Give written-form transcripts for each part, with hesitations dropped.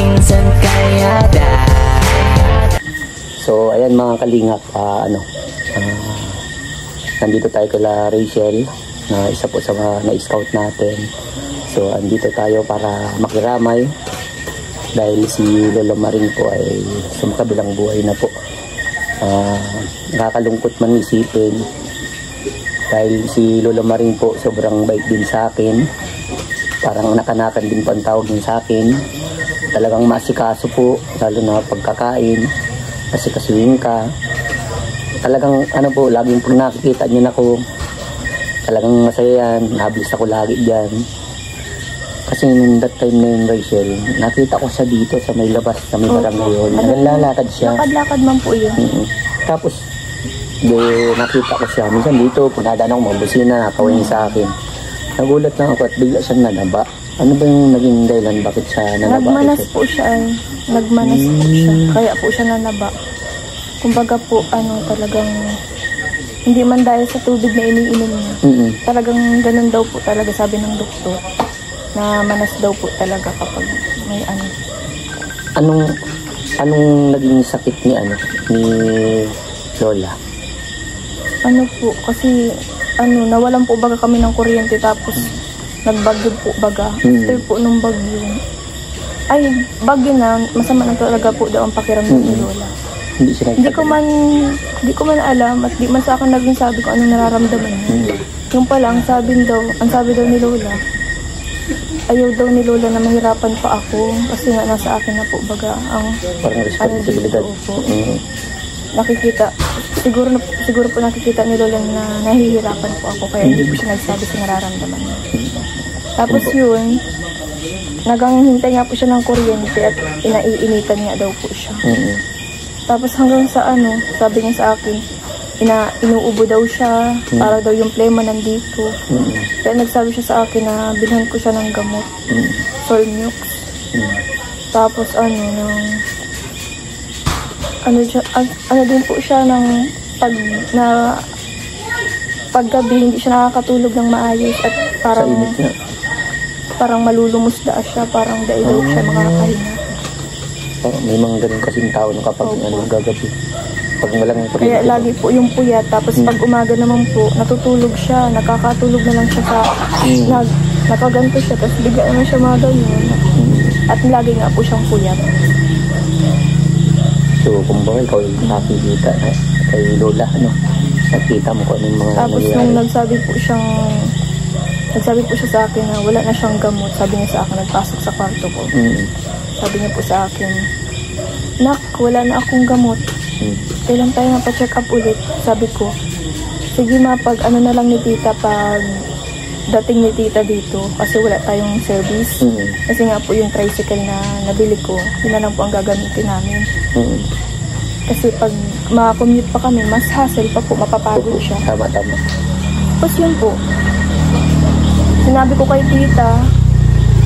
minsan kaya So ayan mga kalingap, nandito tayo kila Rachel na isa po sa mga na-scout natin. So andito tayo para makiramay dahil si Lola Maring po ay sumakabilang buhay na po. Nakakalungkot man isipin dahil si Lola Maring po sobrang bait din sa akin, parang nakanakan din po ang tawag din sa akin. Talagang masikaso po, lalo na pagkakain, kasi kasuwing ka. Talagang laging pag nakikita niyo na ko, talagang masaya yan, nabilis ako lagi dyan. Kasi nung that time na yun, Rachel, nakita ko siya dito sa may labas, sa may barangay yun. Naglalakad siya. Lakad-lakad man po yun. Tapos, nakita ko siya. Minsan dito, punadaan ako mga busina, nakawin sa akin. Nagulat lang ako at bigla siyang nanaba. Ano ba yung naging dahilan? Bakit siya nanaba? Nagmanas po siya. Nagmanas po siya. Kaya po siya nanaba. Kumbaga po, talagang hindi man dahil sa tubig na iniinom niya. Talagang ganun daw po talaga sabi ng doktor. Na manas daw po talaga kapag may Anong naging sakit ni Lola? Po, kasi nawalan po baga kami ng kuryente tapos nagbagyo po baga. After po nung bagyo. Bagyo na, masama na talaga po daw ang pakiramdam ni Lola. Hindi ko man alam at di man sa akin naging sabi ko anong nararamdaman niya. Yung pala, ang sabi daw ni Lola, ayaw daw ni Lola na mahirapan pa ako kasi nga nasa akin na po baga ang parang responsibilidad. Nakikita, siguro po nakikita ni Lola na nahihirapan po ako kaya hindi po siya nagsabi sa nararamdaman niya. Tapos yun, naghihintay nga po siya ng kuryente at inaiinitan niya daw po siya. Tapos hanggang sa sabi niya sa akin, inuubo daw siya, para daw yung plema nandito. Kaya nagsabi siya sa akin na bilhan ko siya ng gamot, Solmux. Tapos din po siya ng paggabi hindi siya nakakatulog ng maayos at parang malulumusda siya, parang daw siya makakahinga. Parang may mga ganun kasing tao na kapag gagabi. Kaya lagi po yung puyat. Tapos pag umaga naman po, natutulog siya. Nakakatulog na lang siya sa nakaganto siya. Tapos bigla naman siya mga ganyan. At lagi nga po siyang puyat. So, kumbaga ikaw yung nakikita kay Lola, nakita mo kung anong mga tapos nangyayari. nung nagsabi po siya sa akin na wala na siyang gamot. Sabi niya sa akin, nagpasok sa kwarto ko. Sabi niya po sa akin, "Nak, wala na akong gamot. Kailan tayo pa-check up ulit?" Sabi ko, "Sige ma, pag na lang ni tita, pag dating ni tita dito, kasi wala tayong service." Kasi nga po yung tricycle na nabili ko, yun na lang po ang gagamitin namin. Kasi pag makakommute pa kami, mas hassle pa po, mapapagod siya. Tama. Tapos yun po, sinabi ko kay tita,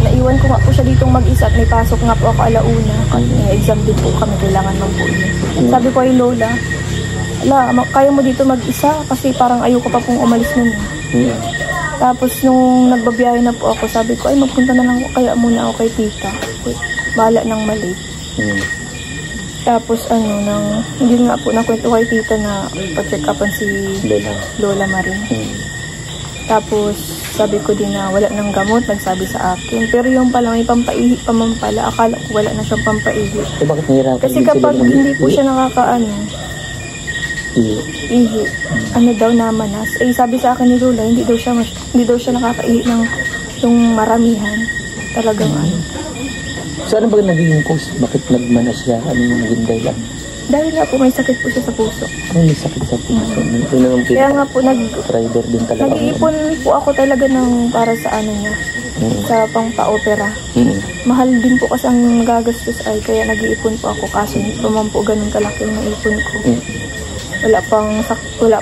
naiwan ko nga po siya ditong mag-isa at may pasok nga po ako alauna. Kasi may exam din po kami, kailangan man po yun. Sabi ko kay Lola, kaya mo dito mag-isa? Kasi parang ayoko pa pong umalis nun. Tapos nung nagbabiyahe na po ako, sabi ko, magpunta na lang kaya muna ako kay tita. Bahala nang mali. Tapos hindi nga po nakwento kay tita na pa-check upan si Lola Maring. Tapos sabi ko din na wala nang gamot, nagsabi sa akin. Pero yung pala may pampaihi pa man pala, akala ko wala na siyang pampaihi. Bakit nahirapan? Kasi kapag hindi po siya ihi, daw namanas. Sabi sa akin ni Lola, hindi daw siya nakakaihi ng yung maramihan. Talagang So ano ba naging cause? Bakit nagmanas siya? Ano yung naging dahilan? Dahil nga po may sakit po siya sa puso. May sakit sa puso. Kaya nga po driver din talaga. Nag-iipon po ako talaga para sa niya. Sa pang-pa-opera. Mahal din po kasi ang gagastos kaya nag-iipon po ako. Kaso hindi pa man po ganun kalaki yung naipon ko. Wala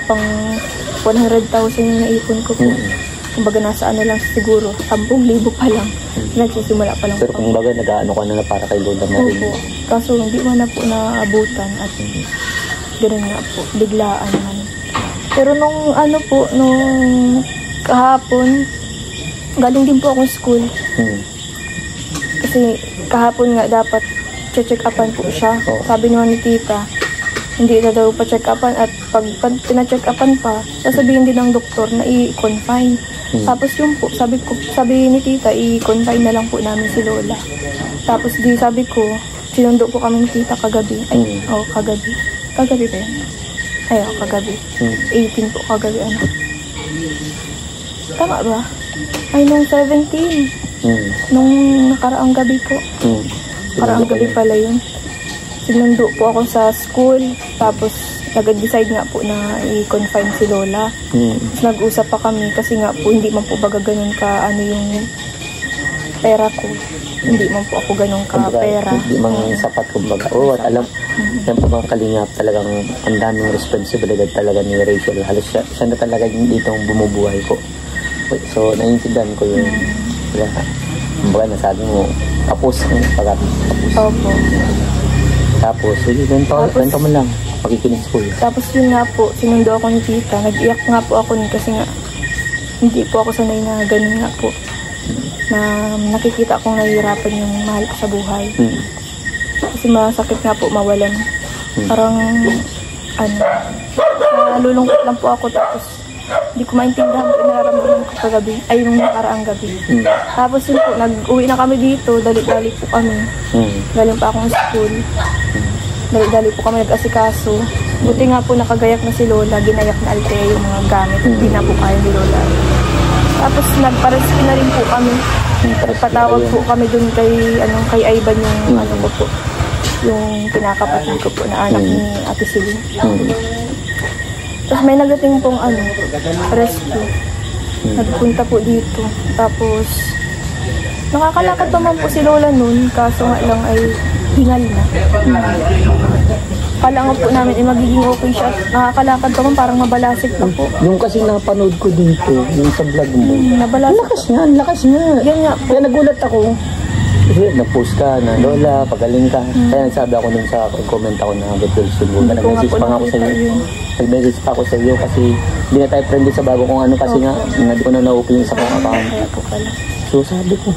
pang 100,000 yung naipon ko po. Kumbaga nasa lang siguro, 10,000 pa lang. Nagsisimula pa lang. Pero kumbaga nag-aano ka na para kay Lola Maring. Opo. Kaso hindi mo na po naabutan at gano'n nga po, biglaan man. Pero nung kahapon, galing din po akong school. Kasi kahapon nga dapat check upan po siya. Oo. Sabi naman ni tita, hindi na daw pa check upan at pag pina-check upan pa, sasabihin din ng doktor na i-confine. Tapos yun po, sabi ni tita, i-confine na lang po namin si Lola. Tapos di sabi ko, sinundo po kami ni tita kagabi. Ay, kagabi. Kagabi ba yan? Ay, kagabi. 18 po kagabi, ano. Tama ba? Ay, nung 17. Nung nakaraang gabi po. Nakaraang gabi pala yun. Sinundo po ako sa school. Tapos, nag-decide nga po na i-confine si Lola. Tapos nag-usap pa kami kasi nga po, hindi man po baga ganun ka, ano yung pera ko. Hindi man po ako ganun ka pera. Hindi man sapat kumbaga. At alam, yan po mga kalingap, talagang ang daming responsibilidad talaga ni Rachel. Halos siya na talaga dito bumubuhay po. So, naiintindihan ko yun. Kumbaga, nasabi mo, tapos ang pag-apos. Opo. Tapos, sige, ganito mo lang. Pakikinig ko yun. Tapos yun nga po, sinundo ako ni tita. Nag-iyak nga po ako kasi nga, hindi po ako sanay na ganun nga po. Na nakikita akong nahihirapan yung mahal ko sa buhay. Kasi masakit nga po mawalan. Parang, nalulungkot lang po ako. Tapos, hindi ko maintindihan po nararamdaman ko kagabi. Ay, nung nakaraang gabi. Tapos yun po, nag-uwi na kami dito. Dali-dali po kami. Galing pa akong school. Dali-dali po kami nag-asikaso. Buti nga po nakagayak na si Lola. Ginayak na alte yung mga gamit. Hindi na po kaya ni Lola. Tapos nagpa-rescue na rin po kami. Patawag po kami dun kay Ivan yung ko po. Yung pinakapatid ko po na anak ni Ate Celine. Tapos may nagating pong rescue. Nagpunta po dito. Tapos nakakalakad pa man po si Lola nun. Kaso nga lang ay hingal na. Kala nga po namin magiging okay siya. Nakakalakad pa man, parang mabalasik pa po. Yung kasi napanood ko dito, yung sa vlog mo. Nabalasik. Lakas nga. Yan nga po. Kaya nagulat ako. Kasi nag-post ka na, Lola, pagaling ka. Kaya nagsabi ako dun sa comment ako na get well soon. Nag-message pa ako sa iyo. Nag-message pa ako sa iyo kasi hindi na tayo friendly sa bago kung ano kasi nga, hindi ko na na-open sa mga account. Kaya po pala. So sabi ko,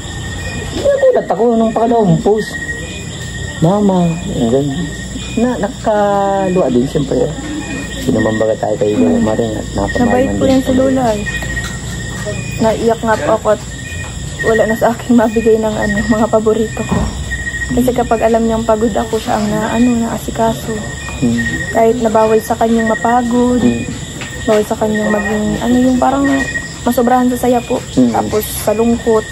nagulat ako nung pakalawang post. Mama, ganyan. Nakaluwa din siyempre. Sinumambaga tayo kay Lola Maring at Nabait po yan sa Lola eh. Naiyak nga po ako at wala na sa akin mabigay ng mga paborito ko. Kasi kapag alam niyang pagod ako, siya ang naasikaso. Kahit nabawal sa kanyang mapagod, bawal sa kanyang maging, yung parang masobrahan sa saya po. Tapos sa lungkot,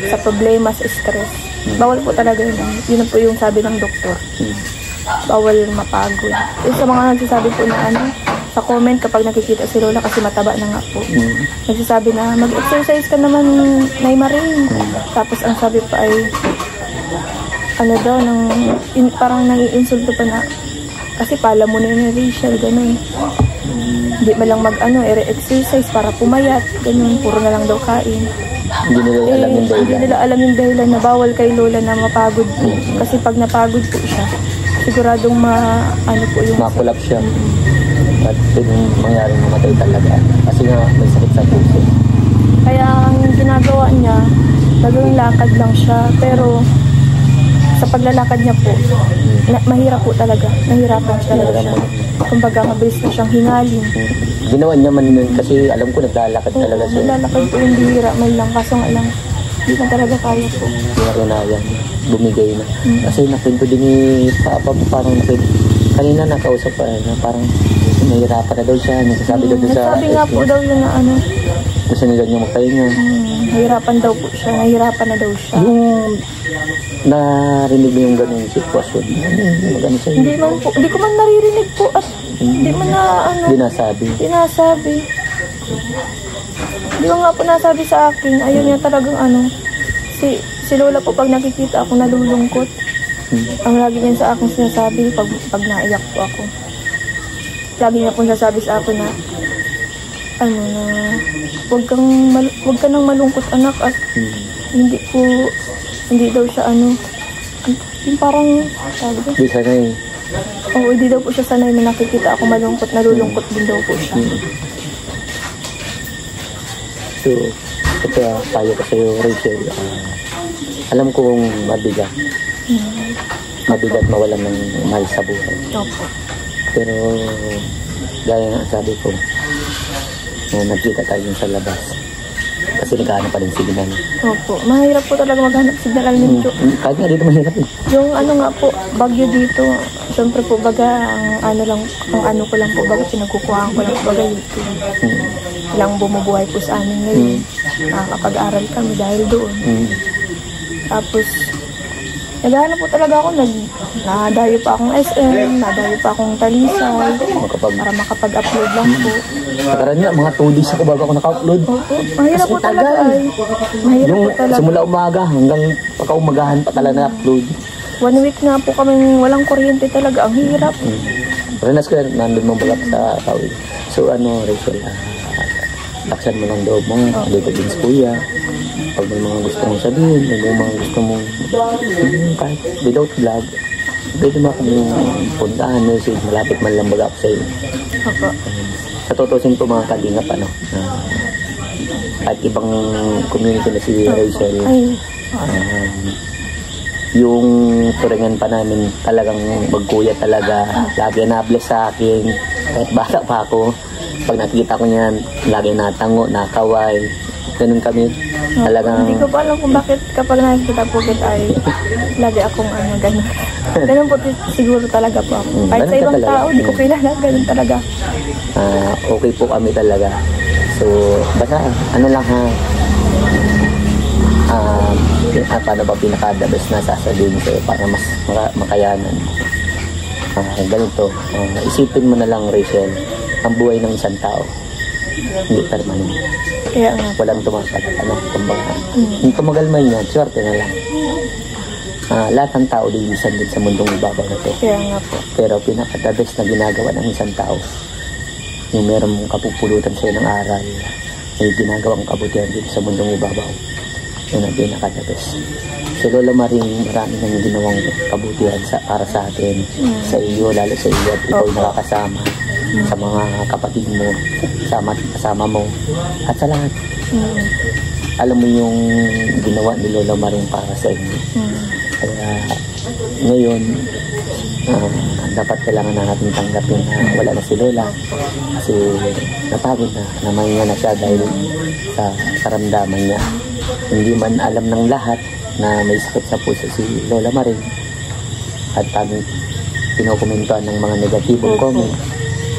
sa problema, sa stress. Bawal po talaga yun. Yun po yung sabi ng doktor. Bawal mapagod. Yung sa mga nagsasabi po na sa comment kapag nakikita si Lola kasi mataba na nga po. Nagsasabi na mag-exercise ka naman, Nay Maring. Tapos ang sabi pa ay parang nang-iinsulto pa na kasi pala mo na yun Rachel, ganun. Hindi mo lang exercise para pumayat, ganun, puro na lang daw kain. Hindi nila alam yung dahilan. Hindi nila alam yung dahilan na bawal kay Lola na mapagod po. Kasi pag napagod po siya, siguradong po yung makulap siya. At pwedeng mangyari mamatay talaga. Kasi nga may sakit sa puso. Kaya ang ginagawa niya, gagawing lakad lang siya. Pero sa paglalakad niya po, mahirap po talaga. Nahirapan siya talaga siya. Kumbaga, mabilis na siyang hingalin. Ginawa niya man yun kasi alam ko naglalakad talaga siya. Naglalakad po yung bihira man lang. Kaso nga lang, hindi na talaga kaya po. Yari na yan. Bumigay na. Kasi nakwento din ni Papa, parang kanina nakausap pa na parang nahihirapan na daw siya. Nagsasabi daw sa... Nagsabi nga po daw yun na gusto nila niya magpahinga. Nahihirapan daw po siya. Nahihirapan na daw siya. Yung narinig mo yung ganung sitwasyon. Hindi ko man naririnig po at hindi man Dinasabi. Hindi ko nga po nasabi sa akin. Ayun niya talagang si Lola po pag nakikita ako nalulungkot. Ang lagi niya sa akin sinasabi pag naiyak po ako. Lagi niya po sinasabi sa akin na wag ka nang malungkot anak at hindi daw siya yung parang di sanay. Oo, hindi daw po siya sanay na nakikita ako malungkot, nalulungkot din daw po siya. So, ito payo ko sa'yo, Rachel. Alam kong mabigat. Mabigat mawalan ng mahal sa buhay. Opo. Pero, gaya nga sabi ko, nagkita tayo sa labas. Kasi nagkahanap pa rin signal. Opo. Mahirap po talaga maghanap signal. Alam niyo, Kahit nga dito mahirap eh. yung ano nga po, bagyo dito, syempre po, baga, ang ano ko lang po, baga, pinagkukuhaan ko lang po, baga, YouTube. Lang bumubuhay po sa amin ngayon. Nakakapag-aral kami dahil doon. Tapos, naghahanap po talaga ako, nadayo pa akong SM, nadayo pa akong Talisay, para makapag-upload lang po. Nakaroon nga, mga 2 days ako bago ako naka-upload. Opo, mahirap Kasi po talaga tagal. ay. Mahirap Yung po talaga. simula umaga hanggang pagka-umagahan pa talaga na-upload. 1 week nga po kaming walang kuryente talaga. Ang hirap. Renas ko yan, nandun mong bulak sa kawin. So Rachel, laksan mo ng loob mo, dito din sa kuya. Pag may mga gusto mong sabihin, may mga gusto mong kahit without vlog, pwede mo kami puntaan, message, malapit man lang baga ako sa iyo. Opo. Sa tutusin ko mga kalingap, at ibang community na si Rachel, yung turingan pa namin talagang magkuya talaga, lagi na-bless sa akin, kahit bata pa ako, pag nakikita ko niyan, lagi natango, nakaway, ganun kami, talagang... Hindi ko pa alam kung bakit kapag nakikita po kita ay lagi akong ganun. Ganun po siguro talaga po ako. Kahit sa ibang tao, di ko kilala, ganun talaga. Okay po kami talaga. So, basta, ano lang ha, paano ba pinaka-the best na sasabihin ko para mas makayanan. Ganito, isipin mo na lang, Rachel, ang buhay ng isang tao, hindi permanent. Kaya nga. Walang tumagal, kumbaga. Yung tumagal man yan, swerte na lang. Lahat ng tao lilisan din sa mundong ibabaw na to. Kaya nga po. Pero pinaka-the best na ginagawa ng isang tao, yung meron mong kapupulutan sa'yo ng aral, may ginagawang kabutihan dito sa mundong ibabaw, yun ang pinaka-the best. Si Lola Maring, marami nang ginawang kabutihan para sa atin, sa iyo, lalo sa iyo, at ikaw nakakasama sa mga kapatid mo, kasama mo, at sa lahat. Alam mo yung ginawa ni Lola Maring para sa inyo. Kaya ngayon, dapat kailangan na natin tanggapin na wala na si Lola kasi napagod na, namahinga na siya dahil sa karamdaman niya. Hindi man alam ng lahat na may sakit sa puso si Lola Maring at kami pinokomentuhan ng mga negatibong comment.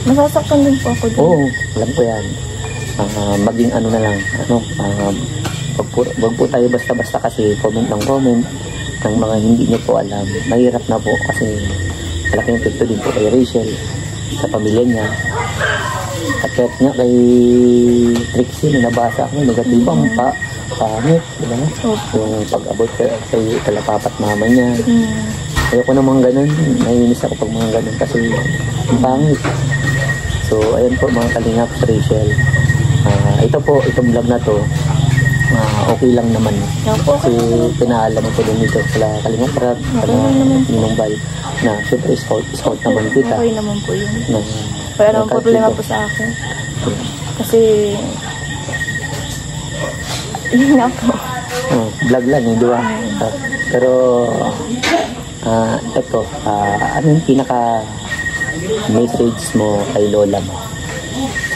Masasaktan din po ako din. Oo, alam ko yan. Maging ano na lang, wag po tayo basta-basta kasi comment ng comment ng mga hindi nyo po alam. Mahirap na po kasi malaking epekto din po kay Rachel sa pamilya niya. At kahit nga kay Trixie, nabasa ako, negatibang pangit, diba? Yung pag-abot kay kalapapat mama niya. Ayoko namang ganun, naiinis ako pag mga ganun kasi pangit. So, ayan po mga kalingap, Rachel. Ito po, itong vlog na to, okay lang naman. Kasi pinaalam ko din dito sa kalingap Rab, sa Ninong Bay, na syempre scout naman kita. Okay naman po yun. Wala naman problema po sa akin. Kasi, yun nga po. Vlog lang di ba? Pero, ito, ano yung pinaka-message mo kay Lola mo?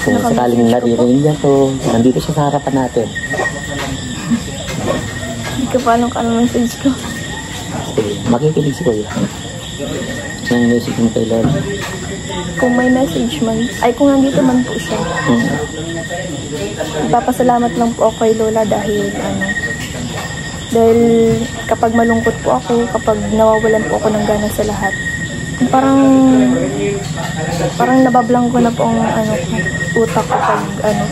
Kung sakaling naririnig niya to, nandito siya sa harapan natin. Hindi ko pa alam kung ano message ko. Makikinig si Kuya. Yung message mo kay Lola. Kung may message man, ay kung nandito man po siya. Ipapasalamat lang po ako kay Lola dahil kapag malungkot po ako, kapag nawawalan po ako ng gana sa lahat, parang nabablang ko na po ang utak ko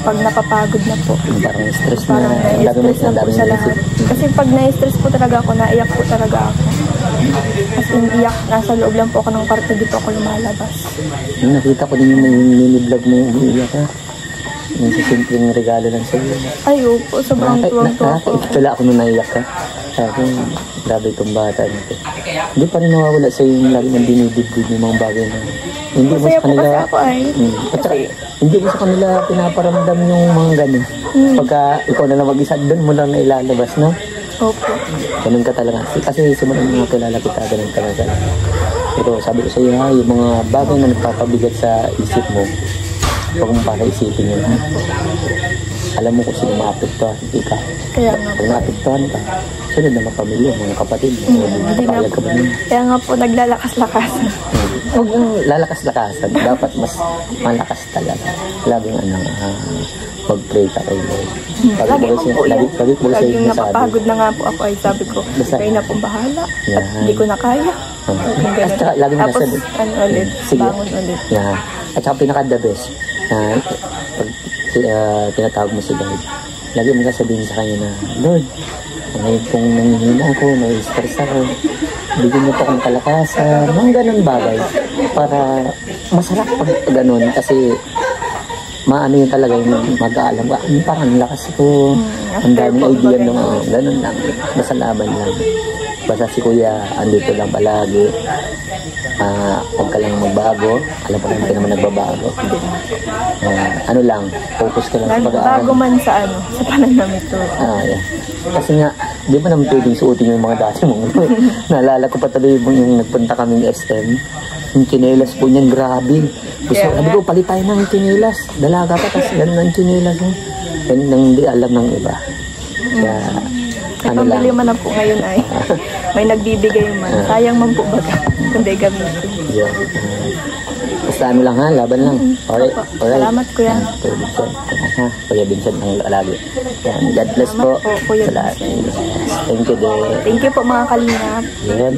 pag napapagod na po. Parang stress na. Parang na-stress na po sa lahat. Kasi pag na-stress po talaga ako, naiyak po talaga ako. As in, iyak, nasa loob lang po ako ng kwarto, dito ako lumalabas. Nakita ko din yung mini-vlog mo yung umiiyak ha. Yung sa simpleng regalo lang sa'yo. Ay, opo, sobrang tuwang-tuwa po. Wala ako nung naiyak ha. Sabi, grabe itong bata nito. Hindi pa rin nawawala sa yung lagi ng dinidibdig yung mga bagay na hindi mo sa kanila. Kasi ako ay. At saka, hindi mo sa kanila pinaparamdam yung mga ganun. Pagka ikaw na lang mag-isa, doon mo lang nailalabas, no? Opo. Ganun ka talaga. Kasi simula mga kilala kita, ganun talaga. Pero sabi ko sa iyo, ha, yung mga bagay na nagpapabigat sa isip mo, huwag mo para isipin yun. Ha? Alam mo kung sino maapektuhan, hindi ka. Kaya nga po. Kung naapektuhan ka, sunod na pamilya, mga kapatid mo. Hindi nga po. Kaya nga po, naglalakas-lakasan. Huwag yung lalakas-lakasan. Dapat mas malakas talaga. Laging mag-pray ka kay Lord. Lagi po Lagi napapagod na nga po ako ay sabi ko, kayo na po bahala. At hindi ko na kaya. At saka lagi na tapos, nasa... ulit, bangon ulit. Yeah. At saka pinaka-the best, pag tinatawag mo si Lord, lagi mo sasabihin sa kanya na, Lord, ngayon kung nanghihina ako, may stress ako, bigyan niyo po akong kalakasan, mga ganun bagay, para masarap pag ganun, kasi maano yun talaga yung mag-aalam ka, parang lakas ko, ang daming idea nung ganun lang, basta laban lang. Basta si Kuya, andito lang palagi. Huwag ka lang magbago. Alam ko lang hindi naman nagbabago. Ano lang, focus ka lang sa pag-aaral. Bago man sa sa pananamit to. Yeah. Kasi nga, di ba naman pwedeng suotin yung mga dati mong naalala ko pa tuloy yung nagpunta kaming SM. Yung chinelas po niyan, grabe. Gusto sabi ko, palit tayo ng chinelas. Dalaga ka, kasi ganun ang chinelas. Yan nang di alam ng iba. Kaya, pambili man na po ngayon ay may nagbibigay man. Sayang man po baga. Kundi gamitin. Yeah. Basta ano lang ha, laban lang. Alright. Salamat Kuya. Kuya Vincent ang lagi. God bless po. Kuya sa lahat. Thank you, Thank you po mga kalingap. Yan.